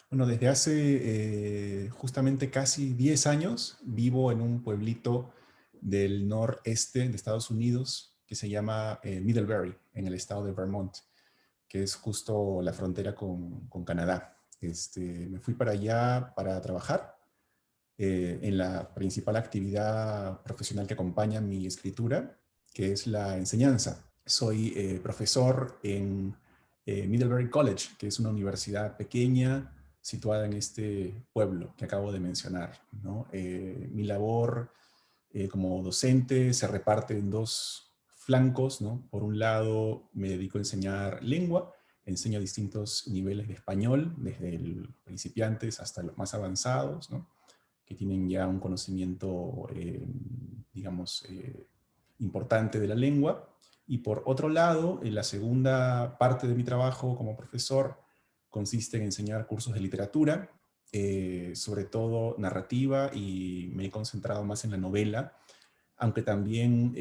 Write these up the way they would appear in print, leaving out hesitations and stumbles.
Bueno, desde hace justamente casi 10 años vivo en un pueblito del noreste de Estados Unidos que se llama Middlebury, en el estado de Vermont, que es justo la frontera con Canadá. Me fui para allá para trabajar en la principal actividad profesional que acompaña mi escritura, que es la enseñanza. Soy profesor en Middlebury College, que es una universidad pequeña situada en este pueblo que acabo de mencionar, ¿no? Mi labor como docente se reparte en dos flancos, ¿no? Por un lado, me dedico a enseñar lengua, enseño distintos niveles de español, desde el principiantes hasta los más avanzados, ¿no? Que tienen ya un conocimiento, digamos, importante de la lengua. Y por otro lado, en la segunda parte de mi trabajo como profesor consiste en enseñar cursos de literatura, sobre todo narrativa, y me he concentrado más en la novela, aunque también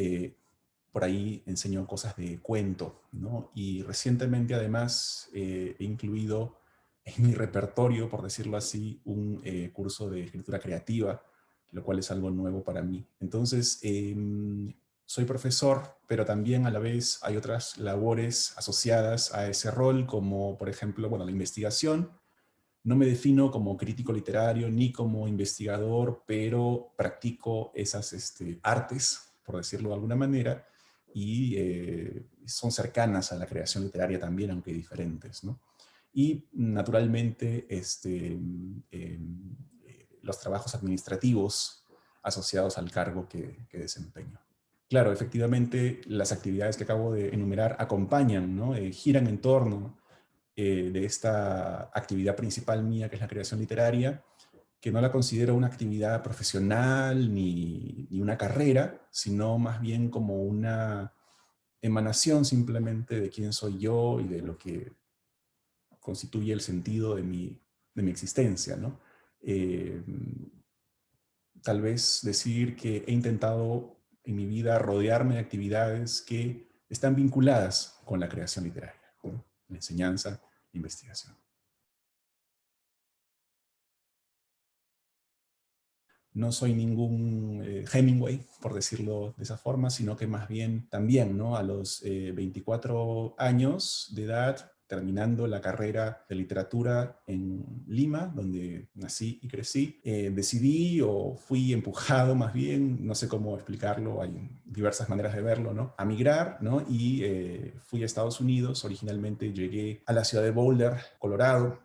por ahí enseño cosas de cuento, ¿no? Y recientemente además he incluido en mi repertorio, por decirlo así, un curso de escritura creativa, lo cual es algo nuevo para mí. Entonces, soy profesor, pero también a la vez hay otras labores asociadas a ese rol, como por ejemplo, bueno, la investigación. No me defino como crítico literario ni como investigador, pero practico esas artes, por decirlo de alguna manera, y son cercanas a la creación literaria también, aunque diferentes, ¿no? Y naturalmente los trabajos administrativos asociados al cargo que desempeño. Claro, efectivamente, las actividades que acabo de enumerar acompañan, ¿no? Giran en torno de esta actividad principal mía, que es la creación literaria, que no la considero una actividad profesional ni una carrera, sino más bien como una emanación simplemente de quién soy yo y de lo que constituye el sentido de mi existencia, ¿no? Eh, Tal vez decir que he intentado en mi vida rodearme de actividades que están vinculadas con la creación literaria, ¿no? La enseñanza, la investigación. No soy ningún Hemingway, por decirlo de esa forma, sino que más bien también, ¿no? A los 24 años de edad, terminando la carrera de literatura en Lima, donde nací y crecí, decidí o fui empujado más bien, no sé cómo explicarlo, hay diversas maneras de verlo, ¿no? A migrar, ¿no? Y fui a Estados Unidos. Originalmente llegué a la ciudad de Boulder, Colorado,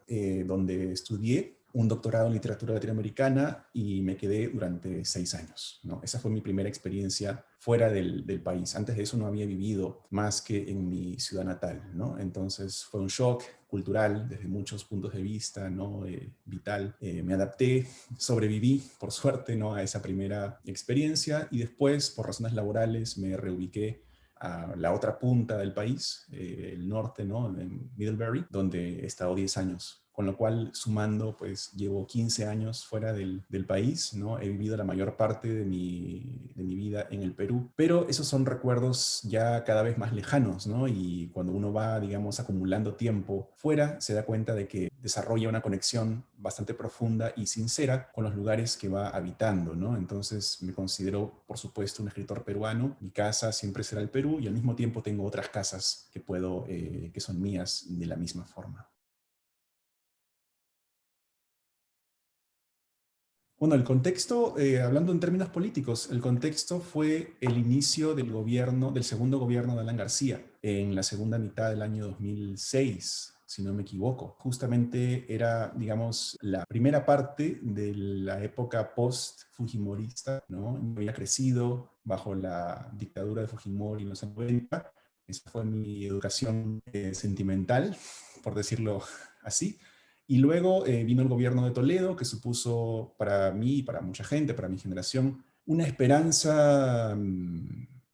donde estudié un doctorado en literatura latinoamericana y me quedé durante 6 años, ¿no? Esa fue mi primera experiencia fuera del país. Antes de eso no había vivido más que en mi ciudad natal, ¿no? Entonces fue un shock cultural desde muchos puntos de vista, ¿no? Vital. Me adapté, sobreviví, por suerte, ¿no? A esa primera experiencia, y después, por razones laborales, me reubiqué a la otra punta del país, el norte, ¿no? En Middlebury, donde he estado 10 años. Con lo cual, sumando, pues llevo 15 años fuera del país, ¿no? He vivido la mayor parte de mi vida en el Perú, pero esos son recuerdos ya cada vez más lejanos, ¿no? Y cuando uno va, digamos, acumulando tiempo fuera, se da cuenta de que desarrolla una conexión bastante profunda y sincera con los lugares que va habitando, ¿no? Entonces me considero, por supuesto, un escritor peruano. Mi casa siempre será el Perú, y al mismo tiempo tengo otras casas que son mías de la misma forma. Bueno, el contexto, hablando en términos políticos, el contexto fue el inicio del gobierno, del segundo gobierno de Alan García, en la segunda mitad del año 2006, si no me equivoco. Justamente era, digamos, la primera parte de la época post-fujimorista, ¿no? Yo había crecido bajo la dictadura de Fujimori en los 90. Esa fue mi educación sentimental, por decirlo así. Y luego vino el gobierno de Toledo, que supuso para mí y para mucha gente, para mi generación, una esperanza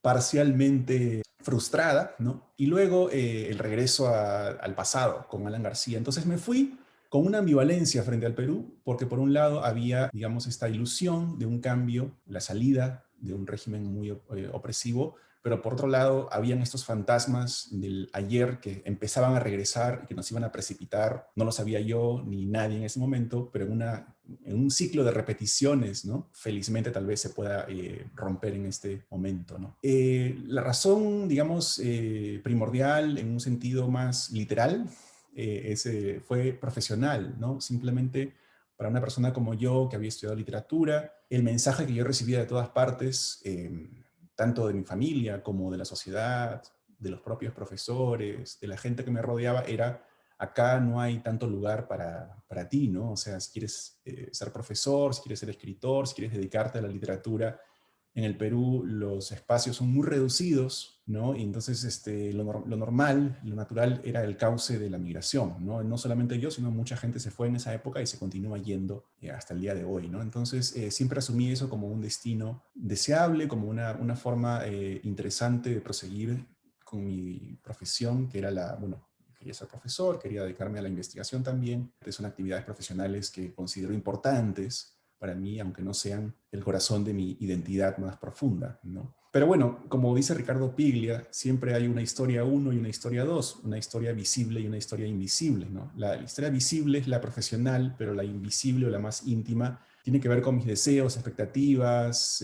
parcialmente frustrada, ¿no? Y luego el regreso al pasado con Alan García. Entonces me fui con una ambivalencia frente al Perú, porque por un lado había, digamos, esta ilusión de un cambio, la salida de un régimen muy opresivo, pero por otro lado habían estos fantasmas del ayer que empezaban a regresar y que nos iban a precipitar. No lo sabía yo ni nadie en ese momento, pero en un ciclo de repeticiones, ¿no? Felizmente tal vez se pueda romper en este momento, ¿no? La razón, digamos, primordial en un sentido más literal fue profesional, ¿no? Simplemente para una persona como yo que había estudiado literatura, el mensaje que yo recibía de todas partes, tanto de mi familia como de la sociedad, de los propios profesores, de la gente que me rodeaba, era: acá no hay tanto lugar para ti, ¿no? O sea, si quieres ser profesor, si quieres ser escritor, si quieres dedicarte a la literatura, en el Perú los espacios son muy reducidos, ¿no? Y entonces lo normal, lo natural era el cauce de la migración, ¿no? No solamente yo, sino mucha gente se fue en esa época y se continúa yendo hasta el día de hoy, ¿no? Entonces siempre asumí eso como un destino deseable, como una forma interesante de proseguir con mi profesión, que era bueno, quería ser profesor, quería dedicarme a la investigación también. Son actividades profesionales que considero importantes para mí, aunque no sean el corazón de mi identidad más profunda, ¿no? Pero bueno, como dice Ricardo Piglia, siempre hay una historia uno y una historia dos, una historia visible y una historia invisible, ¿no? La historia visible es la profesional, pero la invisible o la más íntima tiene que ver con mis deseos, expectativas,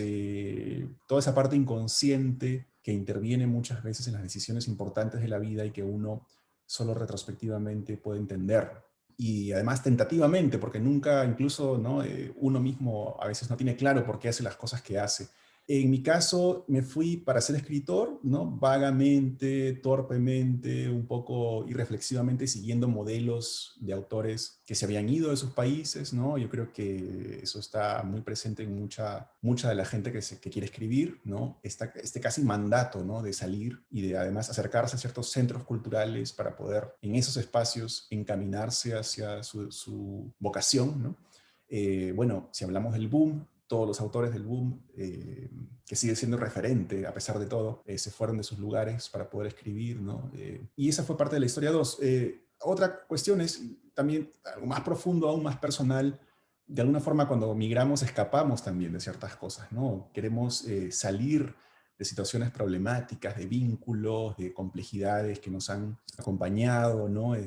toda esa parte inconsciente que interviene muchas veces en las decisiones importantes de la vida y que uno solo retrospectivamente puede entender. Y además tentativamente, porque nunca, incluso, ¿no? Uno mismo a veces no tiene claro por qué hace las cosas que hace. En mi caso me fui para ser escritor, ¿no? Vagamente, torpemente, un poco irreflexivamente, siguiendo modelos de autores que se habían ido de sus países, ¿no? Yo creo que eso está muy presente en mucha de la gente que quiere escribir, ¿no? Este casi mandato, ¿no? De salir y de además acercarse a ciertos centros culturales para poder en esos espacios encaminarse hacia su vocación, ¿no? Bueno, si hablamos del boom, todos los autores del boom, que sigue siendo referente a pesar de todo, se fueron de sus lugares para poder escribir, ¿no? Y esa fue parte de la historia 2. Otra cuestión es también algo más profundo, aún más personal. De alguna forma, cuando migramos, escapamos también de ciertas cosas, ¿no? Queremos salir de situaciones problemáticas, de vínculos, de complejidades que nos han acompañado, ¿no?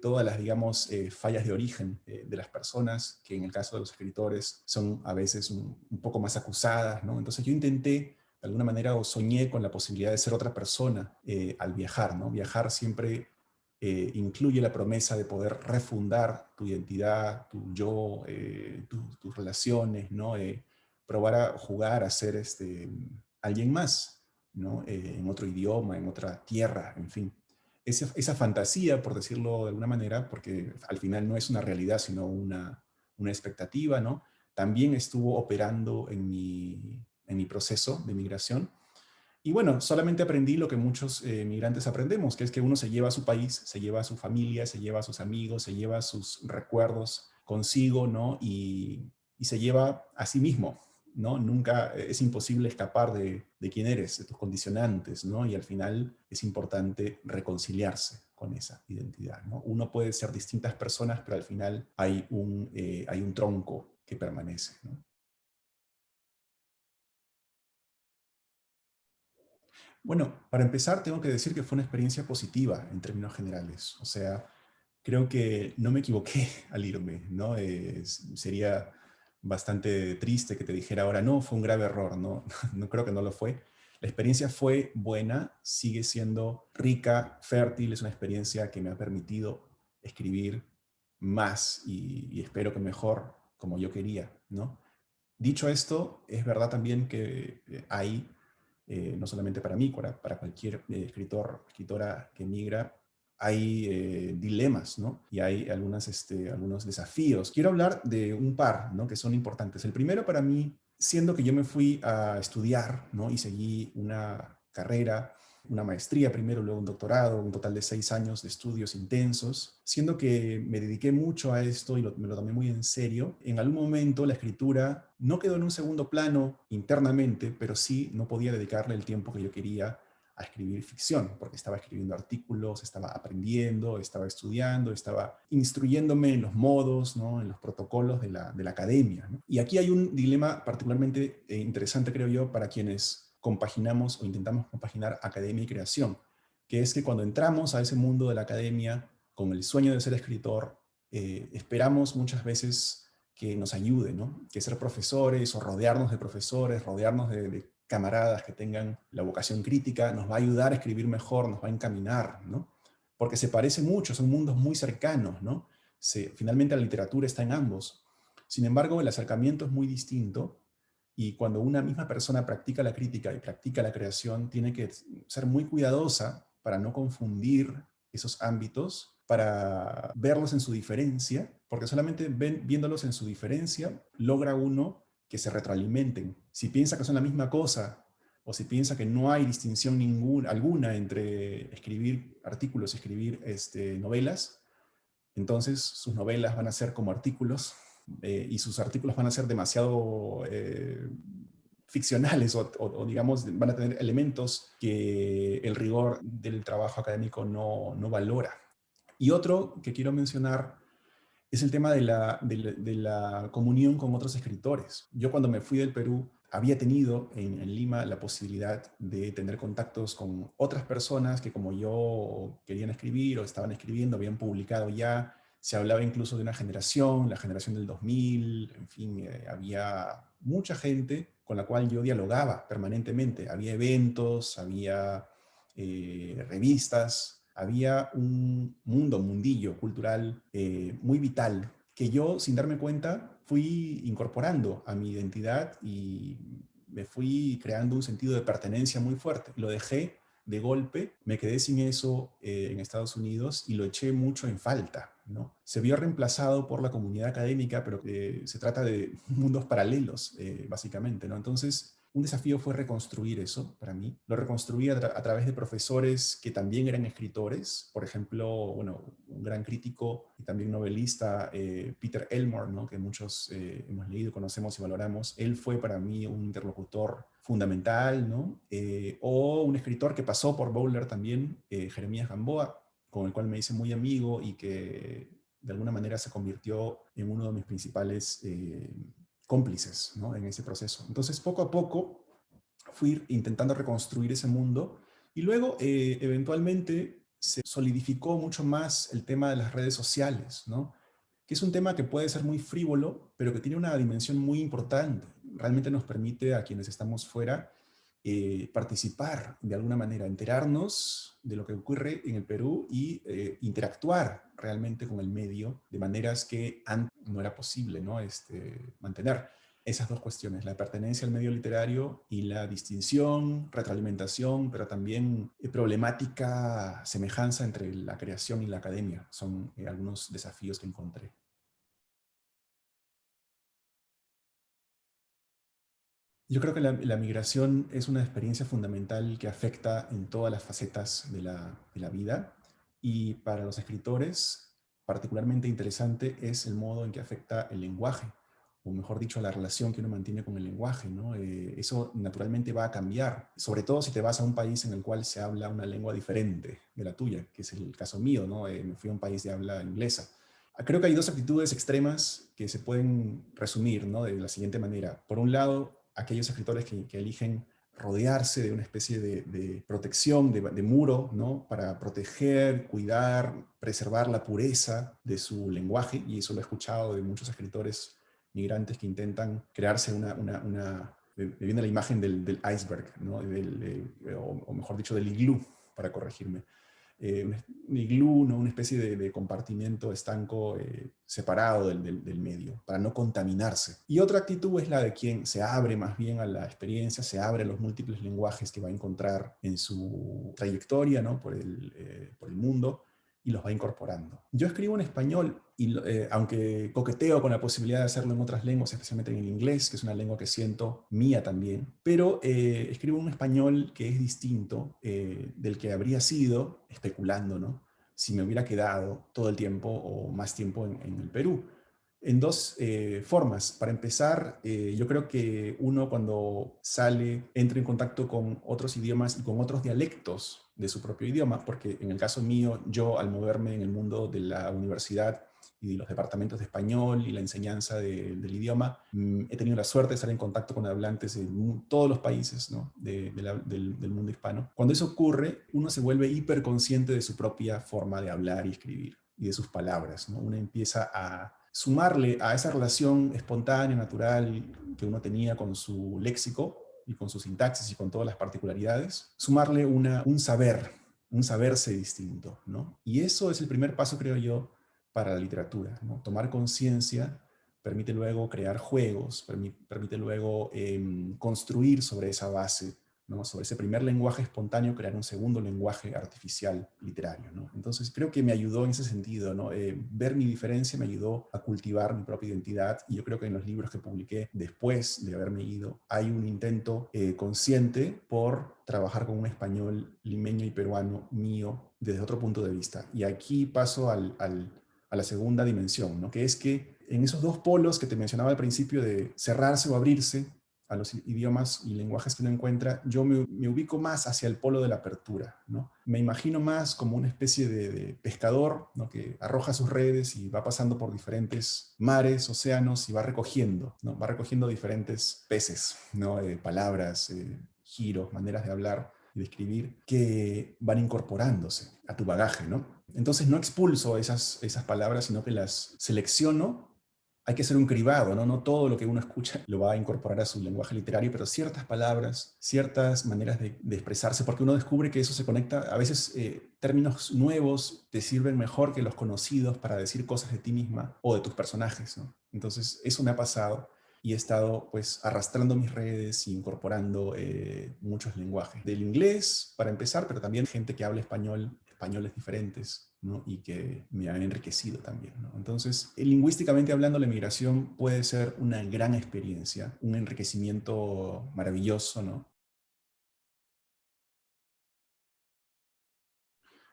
Todas las, digamos, fallas de origen de las personas, que en el caso de los escritores son a veces un poco más acusadas, ¿no? Entonces yo intenté, de alguna manera, o soñé con la posibilidad de ser otra persona al viajar, ¿no? Viajar siempre incluye la promesa de poder refundar tu identidad, tu yo, tus relaciones, ¿no? Probar a jugar a ser alguien más, ¿no? En otro idioma, en otra tierra, en fin. Esa fantasía, por decirlo de alguna manera, porque al final no es una realidad, sino una expectativa, ¿no? También estuvo operando en mi proceso de migración. Y bueno, solamente aprendí lo que muchos migrantes aprendemos, que es que uno se lleva a su país, se lleva a su familia, se lleva a sus amigos, se lleva sus recuerdos consigo, ¿no? Y se lleva a sí mismo, ¿no? Nunca es imposible escapar de quién eres, de tus condicionantes, ¿no? Y al final es importante reconciliarse con esa identidad, ¿no? Uno puede ser distintas personas, pero al final hay un tronco que permanece, ¿no? Bueno, para empezar, tengo que decir que fue una experiencia positiva en términos generales. O sea, creo que no me equivoqué al irme, ¿no? Sería bastante triste que te dijera ahora, no, fue un grave error, ¿no? No creo que no lo fue. La experiencia fue buena, sigue siendo rica, fértil, es una experiencia que me ha permitido escribir más y espero que mejor como yo quería, ¿no? Dicho esto, es verdad también que hay no solamente para mí, para cualquier escritora que migra, hay dilemas, ¿no? Y hay algunos desafíos. Quiero hablar de un par, ¿no? Que son importantes. El primero para mí, siendo que yo me fui a estudiar, ¿no? Y seguí una carrera, una maestría primero, luego un doctorado, un total de 6 años de estudios intensos, siendo que me dediqué mucho a esto y me lo tomé muy en serio. En algún momento la escritura no quedó en un segundo plano internamente, pero sí no podía dedicarle el tiempo que yo quería a escribir ficción, porque estaba escribiendo artículos, estaba aprendiendo, estaba estudiando, estaba instruyéndome en los modos, ¿no? En los protocolos de la academia, ¿no? Y aquí hay un dilema particularmente interesante, creo yo, para quienes compaginamos o intentamos compaginar academia y creación, que es que cuando entramos a ese mundo de la academia con el sueño de ser escritor, esperamos muchas veces que nos ayude, ¿no? Que ser profesores o rodearnos de profesores, rodearnos de camaradas que tengan la vocación crítica, nos va a ayudar a escribir mejor, nos va a encaminar, ¿no? Porque se parece mucho, son mundos muy cercanos, ¿no? Finalmente la literatura está en ambos. Sin embargo, el acercamiento es muy distinto y cuando una misma persona practica la crítica y practica la creación, tiene que ser muy cuidadosa para no confundir esos ámbitos, para verlos en su diferencia, porque solamente viéndolos en su diferencia, logra uno que se retroalimenten. Si piensa que son la misma cosa, o si piensa que no hay distinción alguna entre escribir artículos y escribir novelas, entonces sus novelas van a ser como artículos y sus artículos van a ser demasiado ficcionales o, digamos van a tener elementos que el rigor del trabajo académico no valora. Y otro que quiero mencionar es el tema de la comunión con otros escritores. Yo cuando me fui del Perú había tenido en Lima la posibilidad de tener contactos con otras personas que como yo querían escribir o estaban escribiendo, habían publicado ya. Se hablaba incluso de una generación, la generación del 2000, en fin, había mucha gente con la cual yo dialogaba permanentemente. Había eventos, había revistas, había un mundo, un mundillo cultural muy vital que yo, sin darme cuenta, fui incorporando a mi identidad y me fui creando un sentido de pertenencia muy fuerte. Lo dejé de golpe, me quedé sin eso en Estados Unidos y lo eché mucho en falta, ¿no? Se vio reemplazado por la comunidad académica, pero se trata de mundos paralelos, básicamente, ¿no? Entonces, un desafío fue reconstruir eso para mí. Lo reconstruí a través de profesores que también eran escritores. Por ejemplo, bueno, un gran crítico y también novelista, Peter Elmore, ¿no? Que muchos hemos leído, conocemos y valoramos. Él fue para mí un interlocutor fundamental, ¿no? O un escritor que pasó por Bowler también, Jeremías Gamboa, con el cual me hice muy amigo y que de alguna manera se convirtió en uno de mis principales cómplices, ¿no? En ese proceso. Entonces, poco a poco fui intentando reconstruir ese mundo y luego, eventualmente, se solidificó mucho más el tema de las redes sociales, ¿no? Que es un tema que puede ser muy frívolo, pero que tiene una dimensión muy importante. Realmente nos permite a quienes estamos fuera participar de alguna manera, enterarnos de lo que ocurre en el Perú y interactuar realmente con el medio de maneras que antes no era posible, ¿no? Mantener esas dos cuestiones, la pertenencia al medio literario y la distinción, retroalimentación, pero también problemática, semejanza entre la creación y la academia. Son algunos desafíos que encontré. Yo creo que la migración es una experiencia fundamental que afecta en todas las facetas de la vida y para los escritores particularmente interesante es el modo en que afecta el lenguaje, o mejor dicho, la relación que uno mantiene con el lenguaje, ¿no? Eso naturalmente va a cambiar, sobre todo si te vas a un país en el cual se habla una lengua diferente de la tuya, que es el caso mío, ¿no? Me fui a un país de habla inglesa. Creo que hay dos actitudes extremas que se pueden resumir, ¿no? De la siguiente manera. Por un lado, aquellos escritores que eligen rodearse de una especie de protección, de muro, ¿no? Para proteger, cuidar, preservar la pureza de su lenguaje, y eso lo he escuchado de muchos escritores migrantes que intentan crearse me viene la imagen del iceberg, ¿no? O mejor dicho, del iglú, para corregirme, un iglú, ¿no? Una especie de compartimiento estanco separado del medio, para no contaminarse. Y otra actitud es la de quien se abre más bien a la experiencia, se abre a los múltiples lenguajes que va a encontrar en su trayectoria, ¿no? Por el mundo, y los va incorporando. Yo escribo en español, y aunque coqueteo con la posibilidad de hacerlo en otras lenguas, especialmente en el inglés, que es una lengua que siento mía también, pero escribo un español que es distinto del que habría sido, especulando, ¿no? Si me hubiera quedado todo el tiempo o más tiempo en el Perú. En dos formas. Para empezar, yo creo que uno cuando sale entra en contacto con otros idiomas y con otros dialectos de su propio idioma, porque en el caso mío, yo al moverme en el mundo de la universidad y de los departamentos de español y la enseñanza del idioma, he tenido la suerte de estar en contacto con hablantes de todos los países, ¿no? Del mundo hispano. Cuando eso ocurre, uno se vuelve hiperconsciente de su propia forma de hablar y escribir y de sus palabras, ¿no? Uno empieza a sumarle a esa relación espontánea, natural que uno tenía con su léxico y con su sintaxis y con todas las particularidades, sumarle un saberse distinto, ¿no? Y eso es el primer paso, creo yo, para la literatura, ¿no? Tomar conciencia permite luego crear juegos, permite luego construir sobre esa base, ¿no? Sobre ese primer lenguaje espontáneo, crear un segundo lenguaje artificial literario, ¿no? Entonces creo que me ayudó en ese sentido, ¿no? Ver mi diferencia me ayudó a cultivar mi propia identidad, y yo creo que en los libros que publiqué después de haberme ido hay un intento consciente por trabajar con un español limeño y peruano mío desde otro punto de vista. Y aquí paso a la segunda dimensión, ¿no? Que es que en esos dos polos que te mencionaba al principio de cerrarse o abrirse a los idiomas y lenguajes que uno encuentra, yo me ubico más hacia el polo de la apertura, ¿no? Me imagino más como una especie de pescador, ¿no? Que arroja sus redes y va pasando por diferentes mares, océanos, y va recogiendo, ¿no? Va recogiendo diferentes peces, ¿no? Palabras, giros, maneras de hablar y de escribir que van incorporándose a tu bagaje, ¿no? Entonces no expulso esas palabras, sino que las selecciono. Hay que hacer un cribado, ¿no? No todo lo que uno escucha lo va a incorporar a su lenguaje literario, pero ciertas palabras, ciertas maneras de expresarse, porque uno descubre que eso se conecta. A veces términos nuevos te sirven mejor que los conocidos para decir cosas de ti misma o de tus personajes, ¿no? Entonces eso me ha pasado y he estado pues arrastrando mis redes e incorporando muchos lenguajes. Del inglés, para empezar, pero también gente que habla español, españoles diferentes, ¿no? Y que me ha enriquecido también, ¿no? Entonces, lingüísticamente hablando, la migración puede ser una gran experiencia, un enriquecimiento maravilloso, ¿no?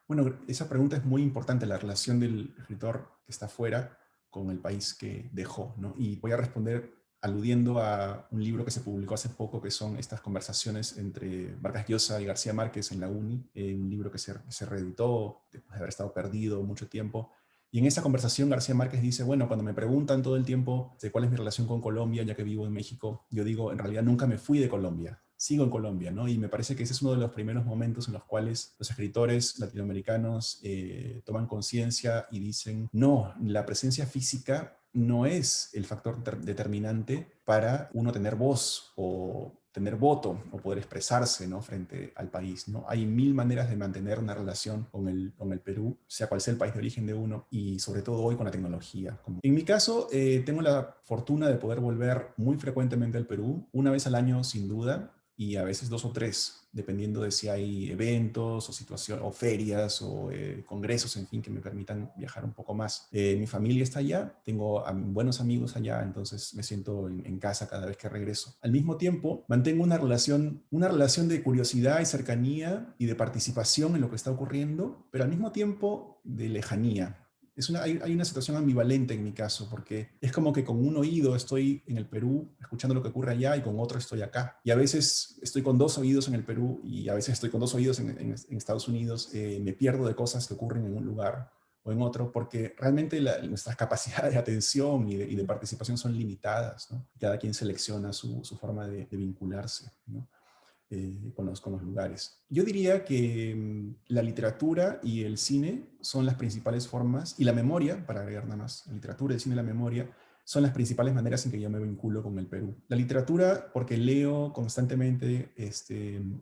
Bueno, esa pregunta es muy importante, la relación del escritor que está fuera con el país que dejó, ¿no? Y voy a responder aludiendo a un libro que se publicó hace poco, que son estas conversaciones entre Vargas Llosa y García Márquez en la UNI, un libro que se reeditó después de haber estado perdido mucho tiempo. Y en esa conversación García Márquez dice, bueno, cuando me preguntan todo el tiempo de cuál es mi relación con Colombia, ya que vivo en México, yo digo, en realidad nunca me fui de Colombia, sigo en Colombia, ¿no? Y me parece que ese es uno de los primeros momentos en los cuales los escritores latinoamericanos toman conciencia y dicen, no, la presencia física no es el factor determinante para uno tener voz o tener voto o poder expresarse, ¿no? Frente al país, ¿no? Hay mil maneras de mantener una relación con el Perú, sea cual sea el país de origen de uno, y sobre todo hoy con la tecnología. En mi caso, tengo la fortuna de poder volver muy frecuentemente al Perú, una vez al año sin duda, y a veces dos o tres, dependiendo de si hay eventos o situación, o ferias o congresos, en fin, que me permitan viajar un poco más. Mi familia está allá, tengo buenos amigos allá, entonces me siento en casa cada vez que regreso. Al mismo tiempo, mantengo una relación de curiosidad y cercanía y de participación en lo que está ocurriendo, pero al mismo tiempo de lejanía. Hay una situación ambivalente en mi caso, porque es como que con un oído estoy en el Perú escuchando lo que ocurre allá y con otro estoy acá. Y a veces estoy con dos oídos en el Perú y a veces estoy con dos oídos en Estados Unidos. Me pierdo de cosas que ocurren en un lugar o en otro, porque realmente nuestras capacidades de atención y de participación son limitadas, ¿no? Cada quien selecciona su forma de vincularse, ¿no? Con los lugares. Yo diría que la literatura y el cine son las principales formas, y la memoria, para agregar nada más, la literatura, el cine y la memoria, son las principales maneras en que yo me vinculo con el Perú. La literatura, porque leo constantemente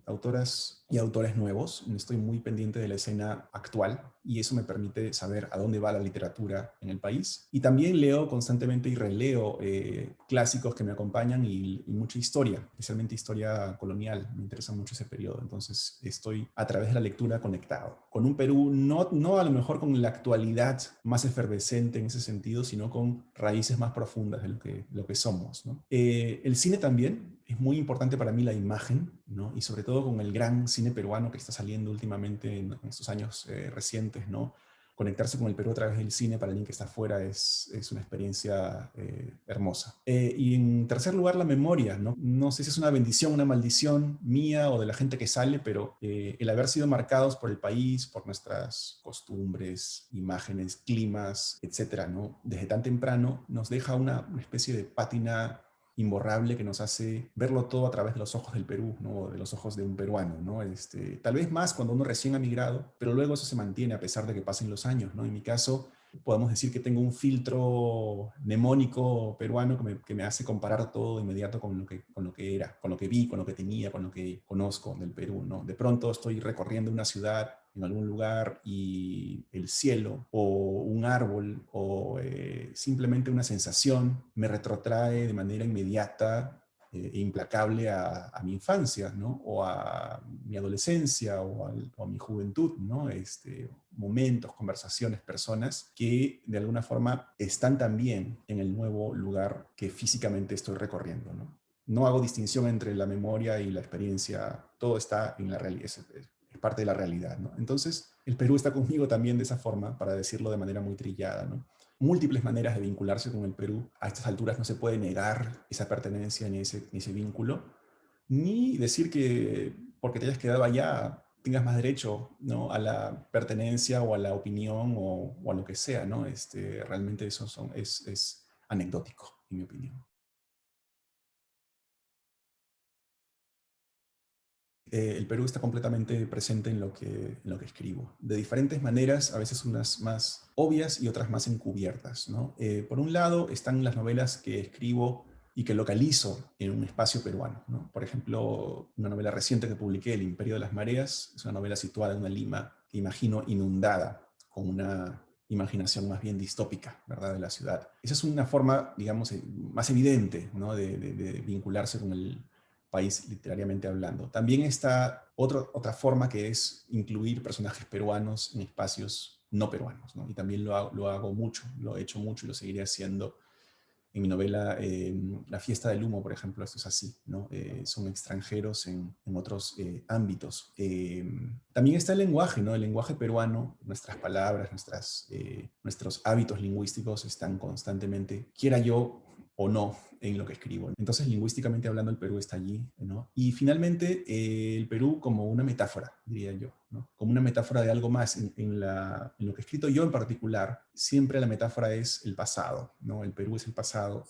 autoras y autores nuevos, estoy muy pendiente de la escena actual y eso me permite saber a dónde va la literatura en el país. Y también leo constantemente y releo clásicos que me acompañan y mucha historia, especialmente historia colonial. Me interesa mucho ese periodo, entonces estoy a través de la lectura conectado. Con un Perú, no a lo mejor con la actualidad más efervescente en ese sentido, sino con raíces más profundas de lo que somos, ¿no? El cine también es muy importante para mí, la imagen, ¿no? Y sobre todo con el gran cine peruano que está saliendo últimamente en estos años recientes, ¿no? conectarse con el Perú a través del cine para alguien que está afuera es una experiencia hermosa. Y en tercer lugar, la memoria, ¿no? No sé si es una bendición, una maldición mía o de la gente que sale, pero el haber sido marcados por el país, por nuestras costumbres, imágenes, climas, etcétera, ¿no? Desde tan temprano nos deja una especie de pátina imborrable que nos hace verlo todo a través de los ojos del Perú, ¿no? De los ojos de un peruano, ¿no? Tal vez más cuando uno recién ha migrado, pero luego eso se mantiene a pesar de que pasen los años, ¿no? En mi caso, podemos decir que tengo un filtro mnemónico peruano que me hace comparar todo de inmediato con lo que era, con lo que vi, con lo que tenía, con lo que conozco del Perú, ¿no? De pronto estoy recorriendo una ciudad en algún lugar y el cielo o un árbol o simplemente una sensación me retrotrae de manera inmediata e implacable a mi infancia, ¿no? O a mi adolescencia o a mi juventud, ¿no? Momentos, conversaciones, personas que de alguna forma están también en el nuevo lugar que físicamente estoy recorriendo, ¿no? No hago distinción entre la memoria y la experiencia, todo está en la realidad, es parte de la realidad, ¿no? Entonces, el Perú está conmigo también de esa forma, para decirlo de manera muy trillada, ¿no? Múltiples maneras de vincularse con el Perú. A estas alturas no se puede negar esa pertenencia ni ese vínculo, ni decir que porque te hayas quedado allá tengas más derecho, ¿no? A la pertenencia o a la opinión o a lo que sea, ¿no? Realmente eso es anecdótico, en mi opinión. El Perú está completamente presente en lo que escribo, de diferentes maneras, a veces unas más obvias y otras más encubiertas, ¿no? Por un lado están las novelas que escribo y que localizo en un espacio peruano, ¿no? Por ejemplo, una novela reciente que publiqué, El Imperio de las Mareas, es una novela situada en una Lima que imagino inundada, con una imaginación más bien distópica, ¿verdad?, de la ciudad. Esa es una forma, digamos, más evidente, ¿no?, de vincularse con el país literariamente hablando. También está otra forma, que es incluir personajes peruanos en espacios no peruanos, ¿no? Y también lo hago mucho, lo he hecho mucho y lo seguiré haciendo. En mi novela La fiesta del humo, por ejemplo, esto es así, ¿no? Son extranjeros en otros ámbitos. También está el lenguaje, ¿no? El lenguaje peruano, nuestras palabras, nuestros hábitos lingüísticos están constantemente, quiera yo o no, en lo que escribo. Entonces, lingüísticamente hablando, el Perú está allí, ¿no? Y finalmente, el Perú como una metáfora, diría yo, ¿no? Como una metáfora de algo más. En lo que he escrito yo en particular, siempre la metáfora es el pasado, ¿no? El Perú es el pasado,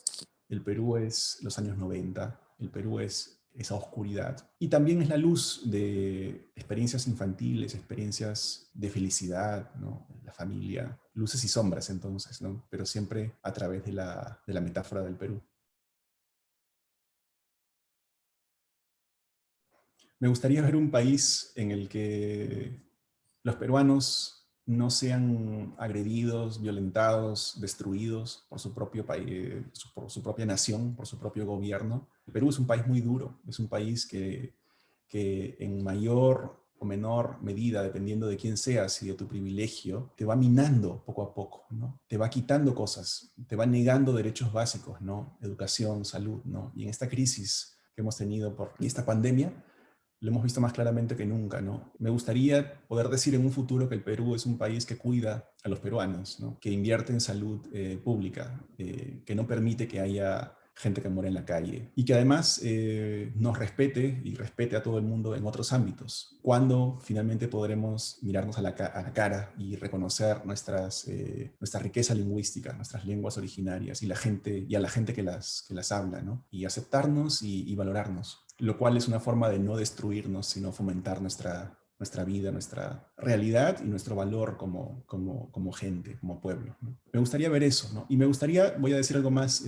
el Perú es los años 90, el Perú es esa oscuridad. Y también es la luz de experiencias infantiles, experiencias de felicidad, ¿no? La familia, luces y sombras entonces, ¿no? Pero siempre a través de la metáfora del Perú. Me gustaría ver un país en el que los peruanos no sean agredidos, violentados, destruidos por su propio país, por su propia nación, por su propio gobierno. El Perú es un país muy duro, es un país que en mayor o menor medida, dependiendo de quién seas y de tu privilegio, te va minando poco a poco, ¿no? Te va quitando cosas, te va negando derechos básicos, ¿no? Educación, salud, ¿no? Y en esta crisis que hemos tenido por esta pandemia, lo hemos visto más claramente que nunca, ¿no? Me gustaría poder decir en un futuro que el Perú es un país que cuida a los peruanos, ¿no? Que invierte en salud pública, que no permite que haya gente que muere en la calle y que además nos respete y respete a todo el mundo en otros ámbitos. ¿Cuándo finalmente podremos mirarnos a la cara y reconocer nuestra riqueza lingüística, nuestras lenguas originarias y y a la gente que las habla, ¿no? Y aceptarnos y valorarnos, lo cual es una forma de no destruirnos, sino fomentar nuestra vida, nuestra realidad y nuestro valor como gente, como pueblo, ¿no? Me gustaría ver eso, ¿no? Y me gustaría, voy a decir algo más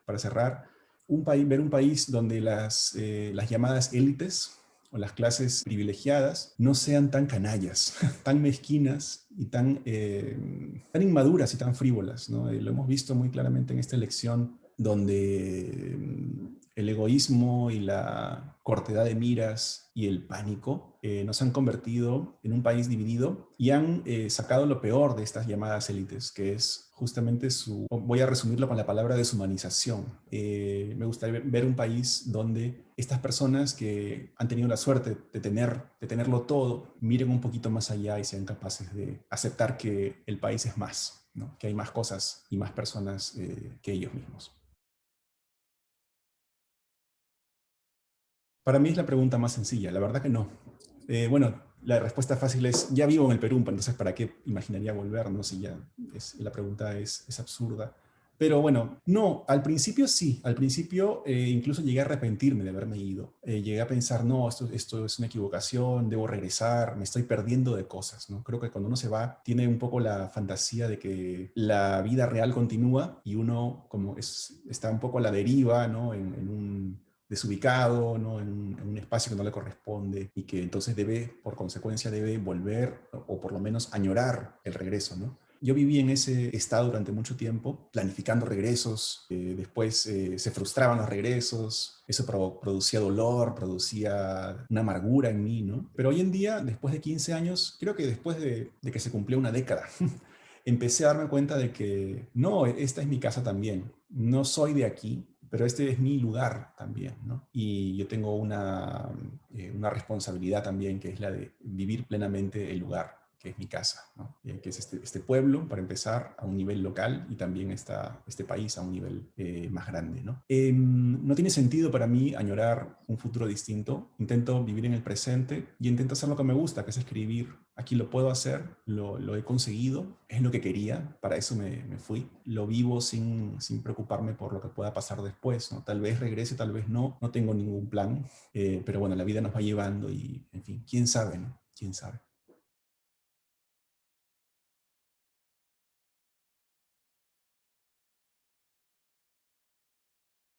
para cerrar, ver un país donde las llamadas élites o las clases privilegiadas no sean tan canallas, tan mezquinas y tan inmaduras y tan frívolas, ¿no? Lo hemos visto muy claramente en esta elección donde el egoísmo y la cortedad de miras y el pánico nos han convertido en un país dividido y han sacado lo peor de estas llamadas élites, que es justamente voy a resumirlo con la palabra deshumanización. Me gustaría ver un país donde estas personas que han tenido la suerte de tenerlo todo, miren un poquito más allá y sean capaces de aceptar que el país es más, ¿no? Que hay más cosas y más personas que ellos mismos. Para mí es la pregunta más sencilla, la verdad que no. Bueno, la respuesta fácil es, ya vivo en el Perú, entonces ¿para qué imaginaría volver? No sé, ya la pregunta es absurda. Pero bueno, no, al principio sí, al principio incluso llegué a arrepentirme de haberme ido. Llegué a pensar, no, esto es una equivocación, debo regresar, me estoy perdiendo de cosas, ¿no? Creo que cuando uno se va, tiene un poco la fantasía de que la vida real continúa y uno como está un poco a la deriva, ¿no? En un desubicado, ¿no? En un espacio que no le corresponde y que entonces debe, por consecuencia, debe volver o por lo menos añorar el regreso, ¿no? Yo viví en ese estado durante mucho tiempo, planificando regresos, después se frustraban los regresos, eso producía dolor, producía una amargura en mí, ¿no? Pero hoy en día, después de 15 años, creo que después de que se cumplió una década, empecé a darme cuenta de que no, esta es mi casa también, no soy de aquí, pero este es mi lugar también, ¿no? Y yo tengo una responsabilidad también, que es la de vivir plenamente el lugar, que es mi casa, ¿no? Que es este pueblo, para empezar, a un nivel local y también este país a un nivel más grande, ¿no? No tiene sentido para mí añorar un futuro distinto. Intento vivir en el presente y intento hacer lo que me gusta, que es escribir. Aquí lo puedo hacer, lo he conseguido, es lo que quería, para eso me fui. Lo vivo sin preocuparme por lo que pueda pasar después, ¿no? Tal vez regrese, tal vez no tengo ningún plan, pero bueno, la vida nos va llevando y, en fin, quién sabe, ¿no? Quién sabe.